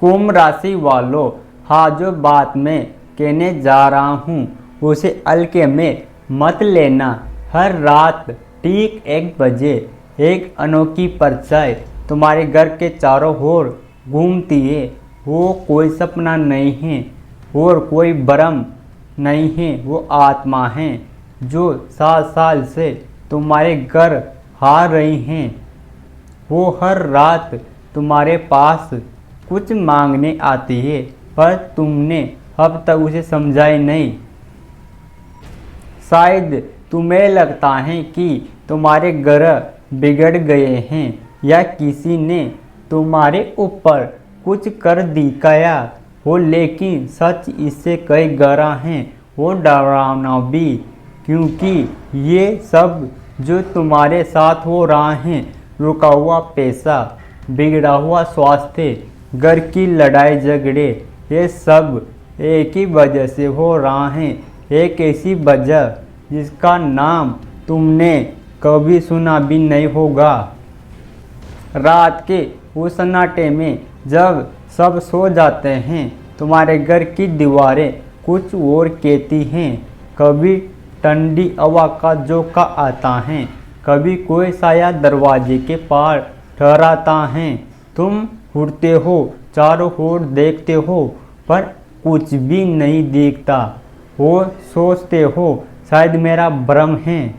कुंभ राशि वालों, हाँ जो बात मैं कहने जा रहा हूँ उसे हल्के में मत लेना। हर रात ठीक 1 बजे एक अनोखी परछाई तुम्हारे घर के चारों ओर घूमती है। वो कोई सपना नहीं है और कोई भ्रम नहीं है, वो आत्मा है जो 7 साल से तुम्हारे घर आ रही हैं। वो हर रात तुम्हारे पास कुछ मांगने आती है, पर तुमने अब तक उसे समझा ही नहीं। शायद तुम्हें लगता है कि तुम्हारे ग्रह बिगड़ गए हैं या किसी ने तुम्हारे ऊपर कुछ कर दिखाया हो, लेकिन सच इससे कई गहरा है और डरावना भी, क्योंकि ये सब जो तुम्हारे साथ हो रहा है, रुका हुआ पैसा, बिगड़ा हुआ स्वास्थ्य, घर की लड़ाई झगड़े, ये सब एक ही वजह से हो रहा है। एक ऐसी वजह जिसका नाम तुमने कभी सुना भी नहीं होगा। रात के उस सन्नाटे में जब सब सो जाते हैं, तुम्हारे घर की दीवारें कुछ और कहती हैं। कभी ठंडी हवा का झोंका आता है, कभी कोई साया दरवाजे के पार ठहराता है। तुम उठते हो, चारों ओर देखते हो, पर कुछ भी नहीं दिखता। वो सोचते हो शायद मेरा भ्रम है,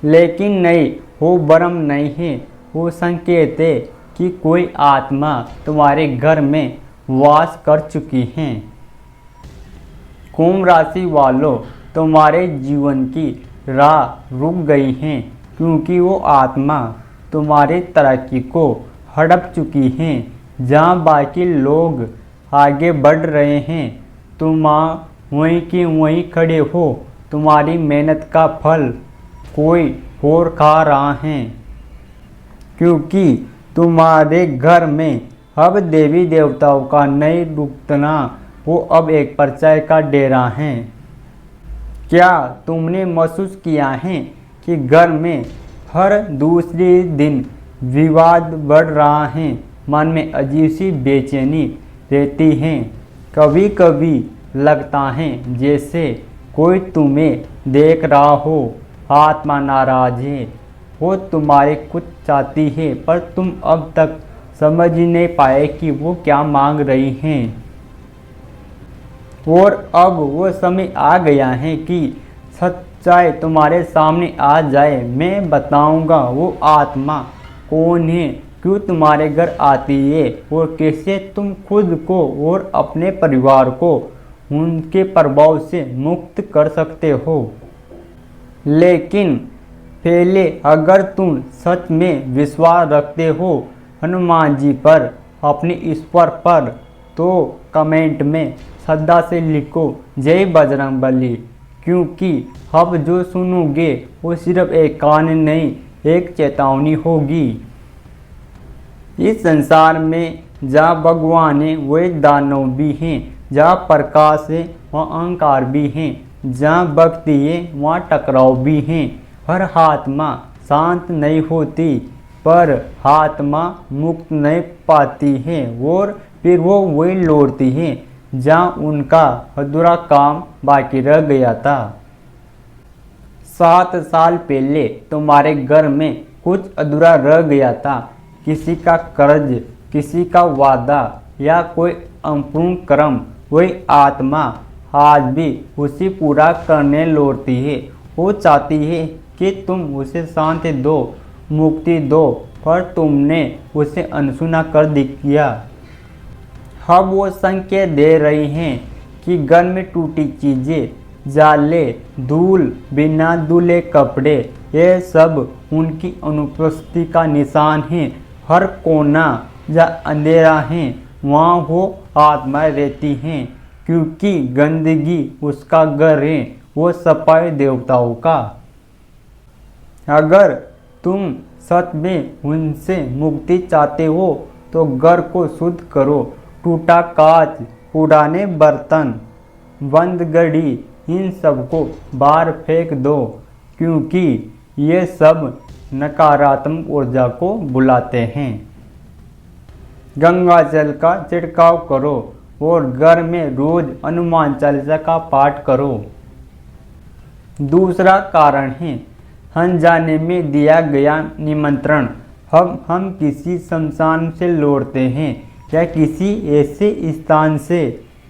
लेकिन नहीं, वो भ्रम नहीं है, वो संकेत है कि कोई आत्मा तुम्हारे घर में वास कर चुकी है। कुंभ राशि वालों, तुम्हारे जीवन की राह रुक गई है, क्योंकि वो आत्मा तुम्हारी तरक्की को हड़प चुकी है। जहाँ बाकी लोग आगे बढ़ रहे हैं, तुम वहीं के वहीं खड़े हो। तुम्हारी मेहनत का फल कोई और खा रहा है, क्योंकि तुम्हारे घर में अब देवी देवताओं का नहीं रुकना, वो अब एक परछाई का डेरा है। क्या तुमने महसूस किया है कि घर में हर दूसरे दिन विवाद बढ़ रहा है? मन में अजीब सी बेचैनी रहती है। कभी कभी लगता है जैसे कोई तुम्हें देख रहा हो। आत्मा नाराज है, वो तुम्हारे कुछ चाहती है, पर तुम अब तक समझ ही नहीं पाए कि वो क्या मांग रही हैं। और अब वो समय आ गया है कि सच्चाई तुम्हारे सामने आ जाए। मैं बताऊंगा वो आत्मा कौन है, क्यों तुम्हारे घर आती है और कैसे तुम खुद को और अपने परिवार को उनके प्रभाव से मुक्त कर सकते हो। लेकिन पहले, अगर तुम सच में विश्वास रखते हो हनुमान जी पर, अपने ईश्वर पर, तो कमेंट में श्रद्धा से लिखो जय बजरंगबली, क्योंकि अब जो सुनोगे वो सिर्फ एक कहानी नहीं, एक चेतावनी होगी। इस संसार में जहाँ भगवान है वही दानव भी हैं, जहाँ प्रकाश है वहाँ अहंकार भी हैं, जहाँ भक्ति है वहाँ टकराव भी हैं। हर आत्मा शांत नहीं होती, पर आत्मा मुक्त नहीं पाती है, और फिर वो वही लौटती है जहाँ उनका अधूरा काम बाकी रह गया था। 7 साल पहले तुम्हारे घर में कुछ अधूरा रह गया था। किसी का कर्ज, किसी का वादा या कोई अपूर्ण कर्म। वही आत्मा आज भी उसे पूरा करने लौटती है। वो चाहती है कि तुम उसे शांति दो, मुक्ति दो, पर तुमने उसे अनसुना कर दिया। अब वो संकेत दे रही हैं कि घर में टूटी चीज़ें, जाले, धूल, बिना धुले कपड़े, ये सब उनकी अनुपस्थिति का निशान है। हर कोना जहाँ अंधेरा है वहाँ वो आत्माएं रहती हैं, क्योंकि गंदगी उसका घर है, वो सफाई देवताओं का। अगर तुम सच में उनसे मुक्ति चाहते हो तो घर को शुद्ध करो। टूटा कांच, पुराने बर्तन, बंद घड़ी, इन सबको बाहर फेंक दो, क्योंकि ये सब नकारात्मक ऊर्जा को बुलाते हैं। गंगा जल का छिड़काव करो और घर में रोज हनुमान चालीसा का पाठ करो। दूसरा कारण है अनजाने में दिया गया निमंत्रण। हम किसी शमशान से लौटते हैं या किसी ऐसे स्थान से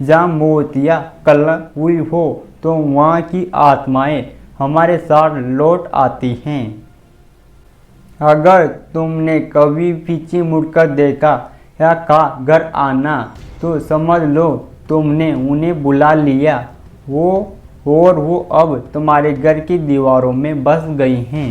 जहाँ मौत या कलह हुई हो तो वहाँ की आत्माएं हमारे साथ लौट आती हैं। अगर तुमने कभी पीछे मुड़कर देखा या कहा घर आना तो समझ लो तुमने उन्हें बुला लिया वो अब तुम्हारे घर की दीवारों में बस गई हैं।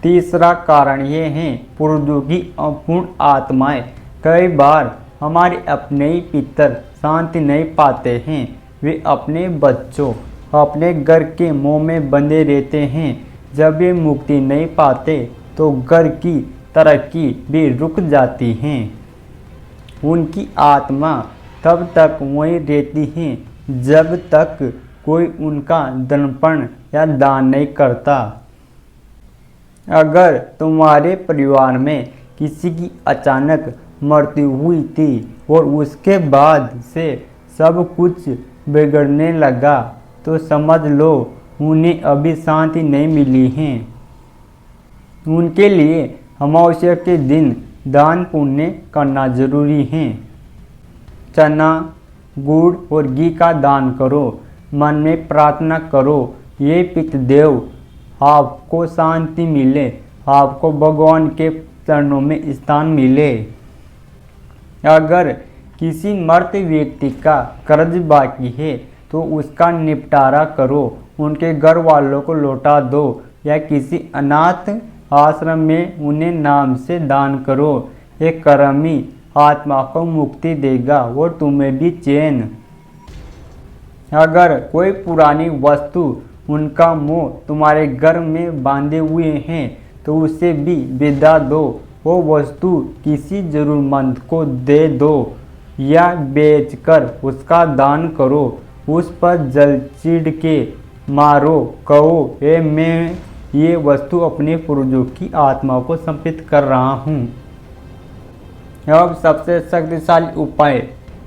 तीसरा कारण ये है पूर्वजों की अपूर्ण आत्माएं कई बार हमारे अपने ही पितर शांति नहीं पाते हैं। वे अपने बच्चों अपने घर के मुंह में बंधे रहते हैं। जब वे मुक्ति नहीं पाते तो घर की तरक्की भी रुक जाती हैं। उनकी आत्मा तब तक वहीं रहती है जब तक कोई उनका दर्पण या दान नहीं करता। अगर तुम्हारे परिवार में किसी की अचानक मृत्यु हुई थी और उसके बाद से सब कुछ बिगड़ने लगा तो समझ लो उन्हें अभी शांति नहीं मिली है। उनके लिए अमावस्या के दिन दान पुण्य करना जरूरी है। चना गुड़ और घी का दान करो। मन में प्रार्थना करो ये पितृदेव आपको शांति मिले, आपको भगवान के चरणों में स्थान मिले। अगर किसी मृत व्यक्ति का कर्ज बाकी है तो उसका निपटारा करो, उनके घर वालों को लौटा दो या किसी अनाथ आश्रम में उन्हें नाम से दान करो। एक कर्मी आत्मा को मुक्ति देगा और तुम्हें भी चैन। अगर कोई पुरानी वस्तु उनका मोह तुम्हारे घर में बांधे हुए हैं तो उसे भी विदा दो। वो वस्तु किसी जरूरतमंद को दे दो या बेचकर उसका दान करो। उस पर जल चिढ़ के मारो, कहो मैं ये वस्तु अपने पूर्वजों की आत्मा को समर्पित कर रहा हूँ। अब सबसे शक्तिशाली उपाय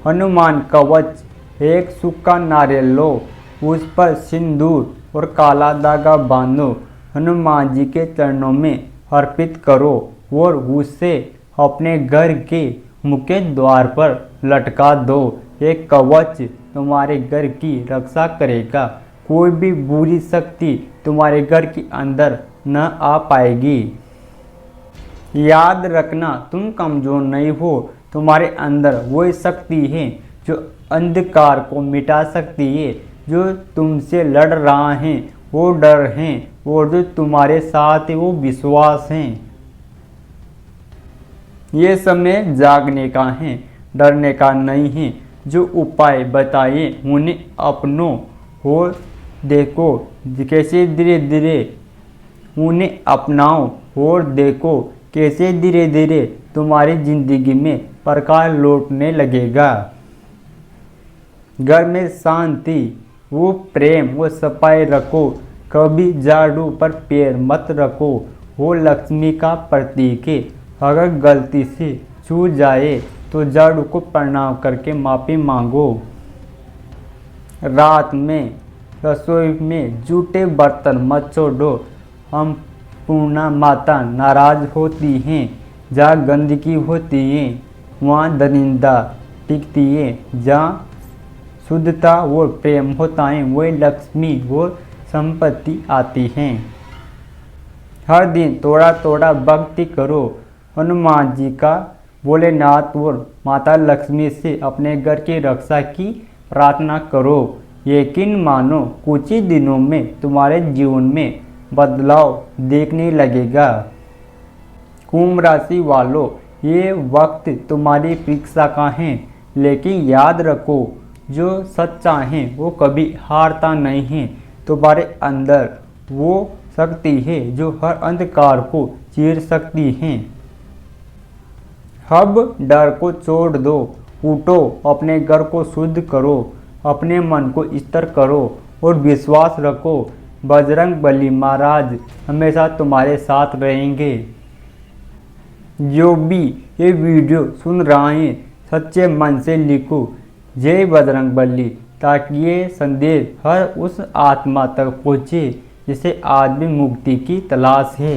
हनुमान कवच। एक सूखा नारियल लो, उस पर सिंदूर और काला धागा बांधो, हनुमान जी के चरणों में अर्पित करो और उसे अपने घर के मुख्य द्वार पर लटका दो। एक कवच तुम्हारे घर की रक्षा करेगा। कोई भी बुरी शक्ति तुम्हारे घर के अंदर न आ पाएगी। याद रखना तुम कमजोर नहीं हो, तुम्हारे अंदर वही शक्ति है जो अंधकार को मिटा सकती है। जो तुमसे लड़ रहा है वो डर है और जो तुम्हारे साथ है वो विश्वास है। ये समय जागने का है, डरने का नहीं है। जो उपाय बताए उन्हें अपनो और देखो कैसे धीरे धीरे उन्हें अपनाओ और देखो कैसे धीरे धीरे तुम्हारी जिंदगी में प्रकाश लौटने लगेगा। घर में शांति वो प्रेम वो सफाई रखो। कभी झाड़ू पर पैर मत रखो, वो लक्ष्मी का प्रतीक है। अगर गलती से छू जाए तो झाड़ू को प्रणाम करके माफ़ी मांगो। रात में रसोई में जूठे बर्तन मत छोड़ो। हम पूर्णा माता नाराज होती हैं। जहाँ गंदगी होती है वहाँ दरिंदा टिकती है। जहाँ शुद्धता और प्रेम होता है वही लक्ष्मी और संपत्ति आती हैं। हर दिन थोड़ा थोड़ा भक्ति करो। हनुमान जी का, भोलेनाथ और माता लक्ष्मी से अपने घर की रक्षा की प्रार्थना करो। यकीन मानो कुछ ही दिनों में तुम्हारे जीवन में बदलाव देखने लगेगा। कुंभ राशि वालों, ये वक्त तुम्हारी परीक्षा का है, लेकिन याद रखो जो सच्चा है वो कभी हारता नहीं है। तुम्हारे अंदर वो शक्ति है जो हर अंधकार को चीर सकती है। अब डर को छोड़ दो, उठो, अपने घर को शुद्ध करो, अपने मन को स्थिर करो और विश्वास रखो बजरंग बली महाराज हमेशा तुम्हारे साथ रहेंगे। जो भी ये वीडियो सुन रहे हैं सच्चे मन से लिखो जय बजरंगबली, ताकि ये संदेश हर उस आत्मा तक पहुँचे जिसे आदमी मुक्ति की तलाश है।